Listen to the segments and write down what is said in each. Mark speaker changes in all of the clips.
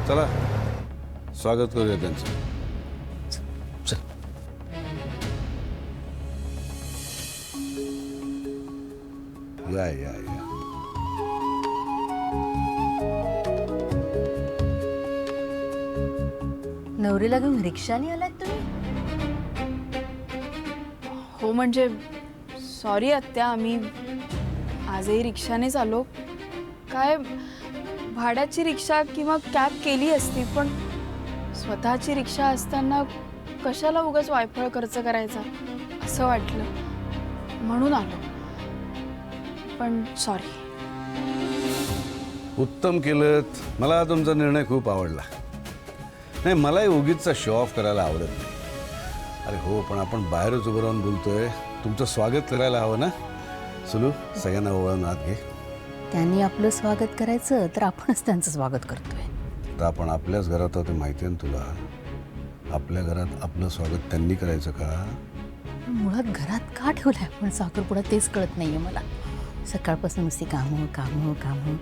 Speaker 1: चला स्वागत करूया त्यांचं. या या या.
Speaker 2: नवरीला घेऊन रिक्षाने आलात तुम्ही?
Speaker 3: हो म्हणजे सॉरी आत्या, आम्ही आजही रिक्षानेच आलो. काय भाड्याची रिक्षा किंवा कॅब केली असती, पण स्वतःची रिक्षा असताना कशाला उगाच वायफळ खर्च करायचा असं वाटलं, म्हणून आलो. पण सॉरी.
Speaker 1: उत्तम केलंत. मला तुमचा निर्णय खूप आवडला. नाही, मलाही उगीचचा शो ऑफ करायला आवडत नाही. अरे हो, पण आपण बाहेरच उभं राहून बोलतोय. तुमचं स्वागत करायला हवं ना. सुलू, सगळ्यांना ओळखून आत घे.
Speaker 2: त्यांनी आपलं स्वागत करायचं तर आपणच त्यांचं स्वागत करतोय.
Speaker 1: तर आपण आपल्याच घरात आहोत, माहिती आहे ना तुला. आपल्या घरात आपलं स्वागत त्यांनी करायचं का?
Speaker 2: मुळात घरात का ठेवलंय आपण साखरपुडा तेच कळत नाहीये मला. सकाळपासून नुसती कामं कामं कामं.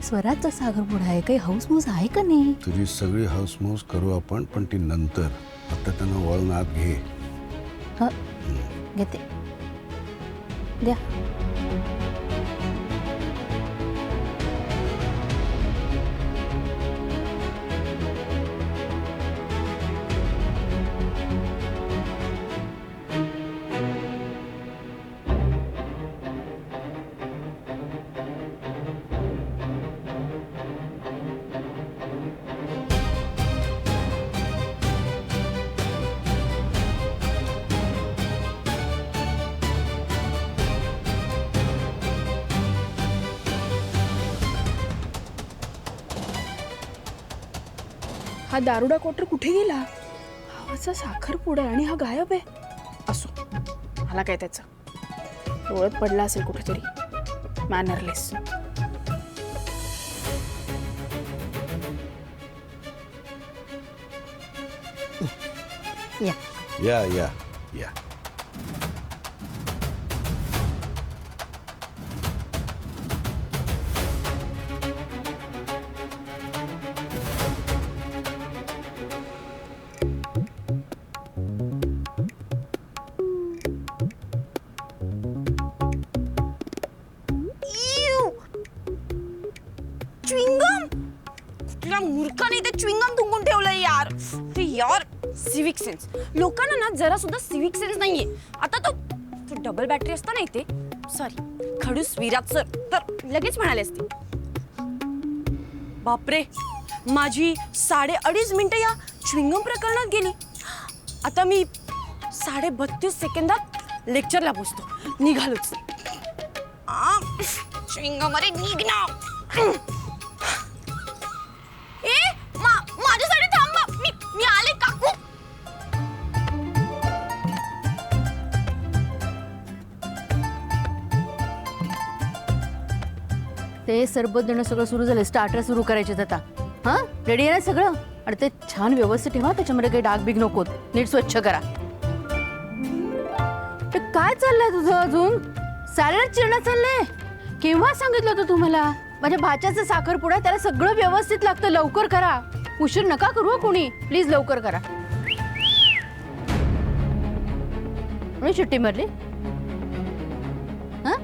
Speaker 2: स्वराजचा साखरपुडा आहे, काही हाऊसमौस आहे का नाही?
Speaker 1: तुझी सगळी हाऊसमौस करू आपण, पण ती नंतर. आता त्यांना वळून आत घे.
Speaker 2: हा घेते, द्या.
Speaker 3: हा दारुडा क्वार्टर कुठे गेला? भावाचा साखरपुडा आणि हा गायब आहे. असो, मला काय त्याचं. डोळ्यात पडला असेल कुठेतरी. मॅनरलेस.
Speaker 2: या
Speaker 1: या या या.
Speaker 4: च्युइंगम, कुठल्या मूर्खाने ते च्युइंगम तुंकून ठेवलंय यार. ते यार सिविक सेन्स. लोकांना ना जरा सुद्धा सिविक सेन्स नाहीये. आता तो डबल बॅटरी असता ना इथे, सॉरी खडूस विराट सर तर लगेच म्हणाले असते. बापरे, माझी 2.5 मिनिटं या च्युइंगम प्रकरणात गेली. आता मी 32.5 सेकंदात लेक्चरला पोचतो. निघालोच. च्युइंगम अरे निघ ना. माझ्यासाठी थांबा. मी आले काकू.
Speaker 2: ते सरबत देणं सगळं सुरू झालं. स्टार्टर सुरू करायचे आता. हा रेडी आहे ना सगळं? आणि ते छान व्यवस्थित ठेवा, त्याच्यामध्ये काही डाग बिग नकोत. नीट स्वच्छ करा. ते काय चाललंय तुझं अजून? सॅलड चिरणं चाललंय? केव्हा सांगितलं होतं तुम्हाला? माझ्या भाच्याचा साखरपुडा, त्याला सगळं व्यवस्थित लागतं. लवकर करा. उशीर नका करू कोणी. प्लीज लवकर करा. म्हणून शिट्टी मारली? हा,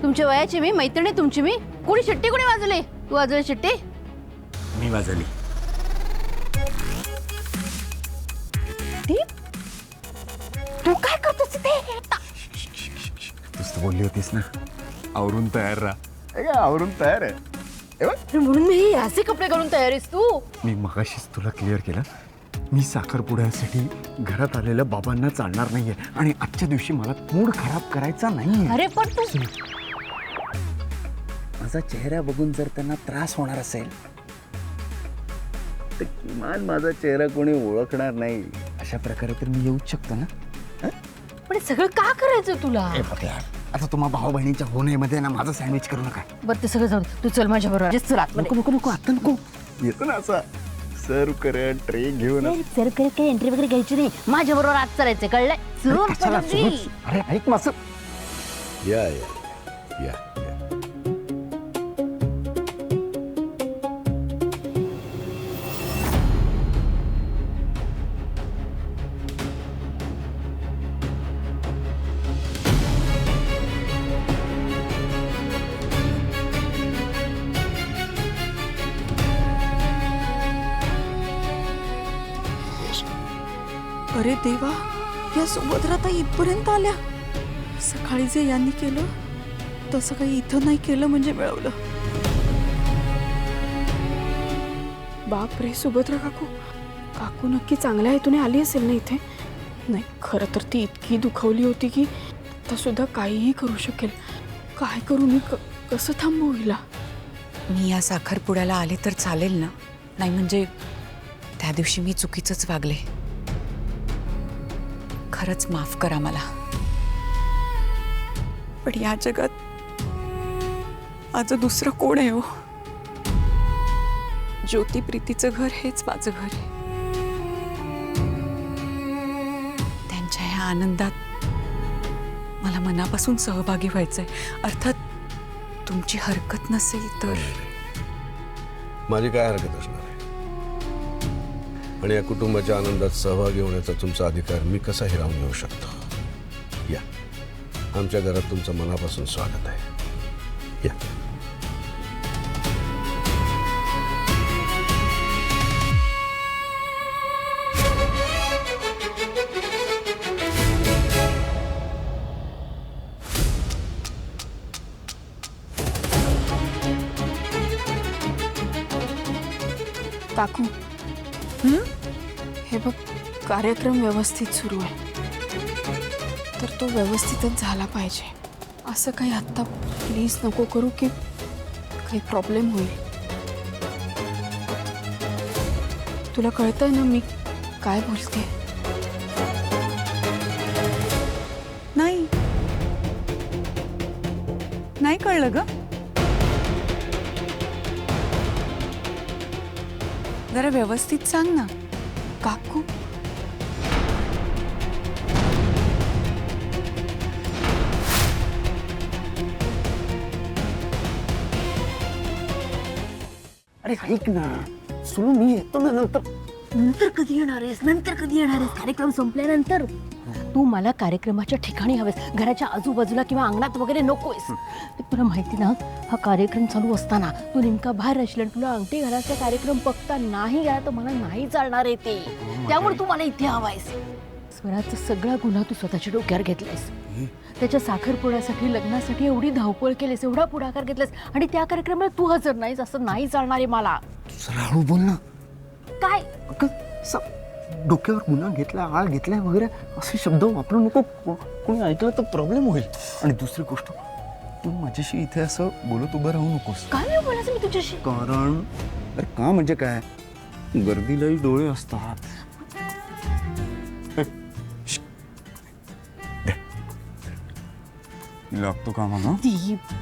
Speaker 2: तुमच्या वयाची मी, मैत्रिणी तुमची मी. कोणी शिट्टी कोणी वाजवली? तू वाजवली शिट्टी?
Speaker 5: मी वाजवली.
Speaker 2: तू काय करतोस ते?
Speaker 5: तूच तर बोलली होतीस ना, आवरून तयार राहा. आवरून तयार आहे.
Speaker 2: म्हणून मी असे कपडे घालून तयार आहेस तू?
Speaker 5: मी मगाशीच तुला क्लिअर केलं, मी साखरपुड्यासाठी घरात आलेल्या बाबांना चालणार नाहीये आणि आजच्या दिवशी मला मूड खराब करायचा नाही.
Speaker 2: अरे पण तू,
Speaker 5: माझा चेहरा बघून जर त्यांना त्रास होणार असेल तर किमान माझा चेहरा कोणी ओळखणार नाही अशा प्रकारे तर मी येऊच शकतो ना.
Speaker 2: पण सगळं का करायचं तुला?
Speaker 5: आता तुम्हा भाऊ बहिणीच्या होण्यामध्ये ना माझं सँडविच करू नका.
Speaker 2: बरं ते सगळं जाऊ दे. तू चल माझ्या बरोबर. चल आतमध्ये.
Speaker 5: नको नको नको, आता नको. येतो ना असा सर्व कर ट्रे घेऊन.
Speaker 2: सर काही एंट्री वगैरे घ्यायची नाही. माझ्या बरोबर आत चालायचं, कळलंय?
Speaker 5: अरे ऐक माझं.
Speaker 1: या या या या.
Speaker 3: अरे देवा, या सुभद्राताई इथपर्यंत आल्या. सकाळी जे यांनी केलं तसं काही इथं नाही केलं म्हणजे मिळवलं. बाप रे, सुभद्रा काकू, काकू नक्की चांगल्या हेतूने आली असेल ना इथे. नाही, खरं तर ती इतकी दुखावली होती की आता सुद्धा काहीही करू शकेल. काय करू मी, कसं थांबवू हिला?
Speaker 6: मी या साखरपुड्याला आले तर चालेल ना? नाही म्हणजे त्या दिवशी मी चुकीचंच वागले. खरंच माफ करा मला.
Speaker 3: पण या जगात माझं दुसरं कोण आहे हो? ज्योती प्रीतीचं घर हेच माझं घर आहे.
Speaker 6: त्यांच्या ह्या आनंदात मला मनापासून सहभागी व्हायचंय. अर्थात तुमची हरकत नसेल तर.
Speaker 1: माझी काय हरकत असणार आहे? आणि या कुटुंबाच्या आनंदात सहभागी होण्याचा तुमचा अधिकार मी कसा हिरावून घेऊ शकतो? या, आमच्या घरात तुमचं मनापासून स्वागत आहे. या.
Speaker 3: काकू, हे बघ, कार्यक्रम व्यवस्थित सुरू आहे तर तो व्यवस्थितच झाला पाहिजे. असं काही आत्ता प्लीज नको करू की काही प्रॉब्लेम होईल. तुला कळतंय ना मी काय बोलते?
Speaker 6: नाही, नाही कळलं ग. जरा व्यवस्थित सांग ना.
Speaker 3: काकू,
Speaker 5: अरे ऐक ना, सुरू मी येतो ना नंतर.
Speaker 2: नंतर कधी येणार आहेस? नंतर कधी येणार आहेस? कार्यक्रम संपल्यानंतर. तू मला कार्यक्रमाच्या ठिकाणी हवेस, घराच्या आजूबाजूला किंवा अंगणात वगैरे नकोयस. तुला माहिती ना, हा कार्यक्रम चालू असताना तू नेमका बाहेर असला आणि तुला अंगठी घालायचा कार्यक्रम बघता नाही गेला तर मला नाही चालणार आहे ते. त्यामुळे तू मला इथे हवायस. स्वराचा सगळा गुन्हा तू स्वतःच्या डोक्यावर घेतलायस. त्याच्या साखरपुड्यासाठी, लग्नासाठी एवढी धावपळ केलीस, एवढा पुढाकार घेतलास आणि त्या कार्यक्रमाला तू हजर नाहीस. असं नाही चालणार आहे मला.
Speaker 5: जरा हळू बोल ना.
Speaker 2: काय?
Speaker 5: अगं, डोक्यावर गुन्हा घेतला, आळ घेतलाय वगैरे असे शब्द वापरू नको. कोणी ऐकलं तर प्रॉब्लेम होईल. आणि दुसरी गोष्ट, तू माझ्याशी इथे असं बोलत उभं राहू नकोस.
Speaker 2: काय नाही बोलायचं मी तुझ्याशी?
Speaker 5: कारण अरे का म्हणजे काय, गर्दीलाही डोळे असतात. लागतो का मला?
Speaker 2: दीप,